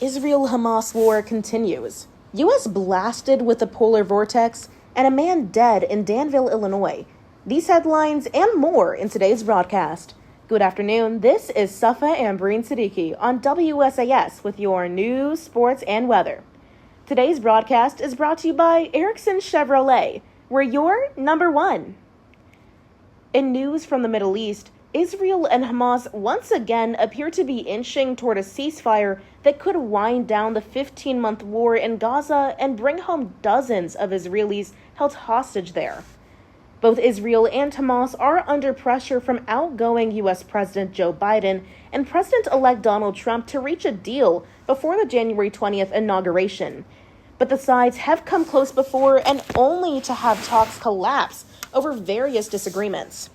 Israel-Hamas war continues. U.S. blasted with the polar vortex, and a man dead in Danville, Illinois. These headlines and more in today's broadcast. Good afternoon, this is Safa, Ambreen, Siddiqui on WSAS with your news, sports, and weather. Today's broadcast is brought to you by Erickson Chevrolet, where you're number one. In news from the Middle East, Israel and Hamas once again appear to be inching toward a ceasefire that could wind down the 15-month war in Gaza and bring home dozens of Israelis held hostage there. Both Israel and Hamas are under pressure from outgoing U.S. President Joe Biden and President-elect Donald Trump to reach a deal before the January 20th inauguration. But the sides have come close before and only to have talks collapse over various disagreements.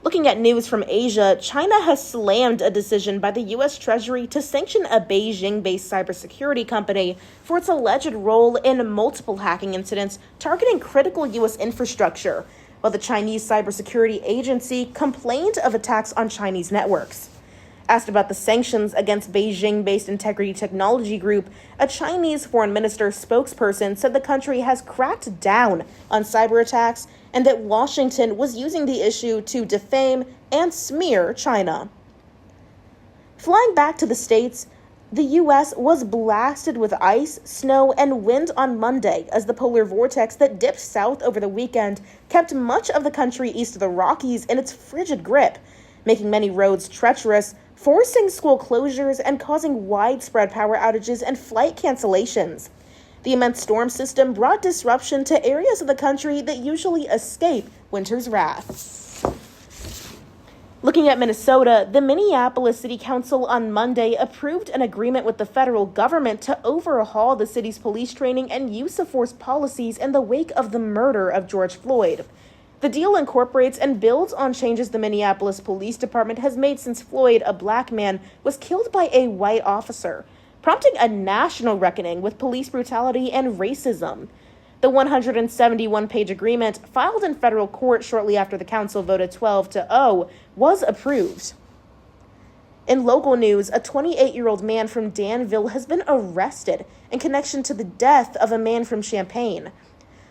Looking at news from Asia, China has slammed a decision by the U.S. Treasury to sanction a Beijing-based cybersecurity company for its alleged role in multiple hacking incidents targeting critical U.S. infrastructure, while the Chinese cybersecurity agency complained of attacks on Chinese networks. Asked about the sanctions against Beijing-based Integrity Technology Group, a Chinese foreign minister spokesperson said the country has cracked down on cyber attacks and that Washington was using the issue to defame and smear China. Flying back to the States, the U.S. was blasted with ice, snow, and wind on Monday as the polar vortex that dipped south over the weekend kept much of the country east of the Rockies in its frigid grip, making many roads treacherous, forcing school closures, and causing widespread power outages and flight cancellations. The immense storm system brought disruption to areas of the country that usually escape winter's wrath. Looking at Minnesota, the Minneapolis City Council on Monday approved an agreement with the federal government to overhaul the city's police training and use of force policies in the wake of the murder of George Floyd. The deal incorporates and builds on changes the Minneapolis Police Department has made since Floyd, a black man, was killed by a white officer, prompting a national reckoning with police brutality and racism. The 171-page agreement, filed in federal court shortly after the council voted 12-0, was approved. In local news, a 28-year-old man from Danville has been arrested in connection to the death of a man from Champaign.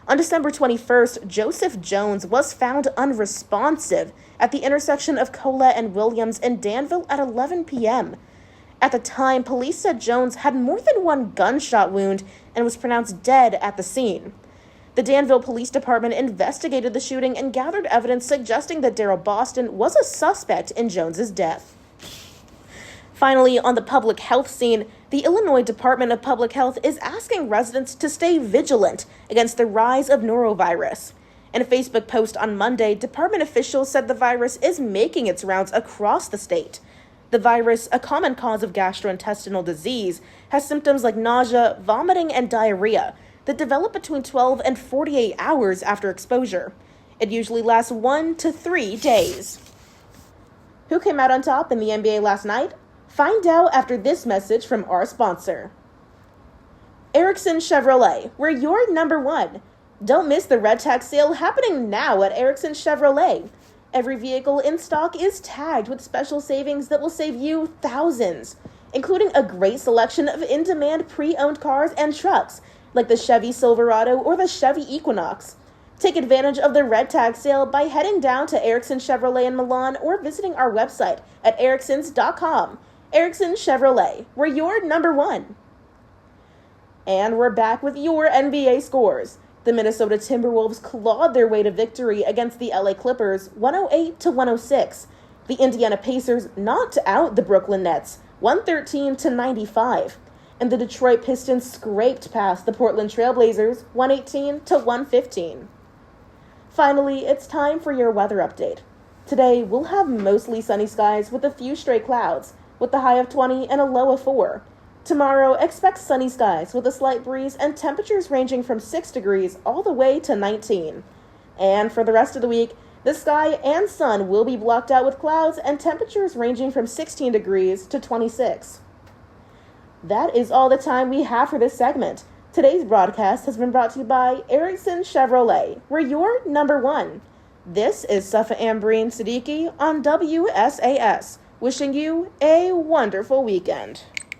On December 21st, Joseph Jones was found unresponsive at the intersection of Colette and Williams in Danville at 11 p.m. At the time, police said Jones had more than one gunshot wound and was pronounced dead at the scene. The Danville Police Department investigated the shooting and gathered evidence suggesting that Darrell Boston was a suspect in Jones's death. Finally, on the public health scene, the Illinois Department of Public Health is asking residents to stay vigilant against the rise of norovirus. In a Facebook post on Monday, department officials said the virus is making its rounds across the state. The virus, a common cause of gastrointestinal disease, has symptoms like nausea, vomiting, and diarrhea that develop between 12 and 48 hours after exposure. It usually lasts 1 to 3 days. Who came out on top in the NBA last night? Find out after this message from our sponsor. Erickson Chevrolet, where you're number one. Don't miss the Red Tag sale happening now at Erickson Chevrolet. Every vehicle in stock is tagged with special savings that will save you thousands, including a great selection of in-demand pre-owned cars and trucks, like the Chevy Silverado or the Chevy Equinox. Take advantage of the Red Tag sale by heading down to Erickson Chevrolet in Milan or visiting our website at ericksons.com. Erickson Chevrolet, where you're number one. And we're back with your NBA scores. The Minnesota Timberwolves clawed their way to victory against the LA Clippers, 108-106. The Indiana Pacers knocked out the Brooklyn Nets, 113-95. And the Detroit Pistons scraped past the Portland Trailblazers, 118-115. Finally, it's time for your weather update. Today, we'll have mostly sunny skies with a few stray clouds, with a high of 20 and a low of 4. Tomorrow, expect sunny skies with a slight breeze and temperatures ranging from 6 degrees all the way to 19. And for the rest of the week, the sky and sun will be blocked out with clouds and temperatures ranging from 16 degrees to 26. That is all the time we have for this segment. Today's broadcast has been brought to you by Erickson Chevrolet, where you're number one. This is Safa Ambreen Siddiqui on WSAS, wishing you a wonderful weekend.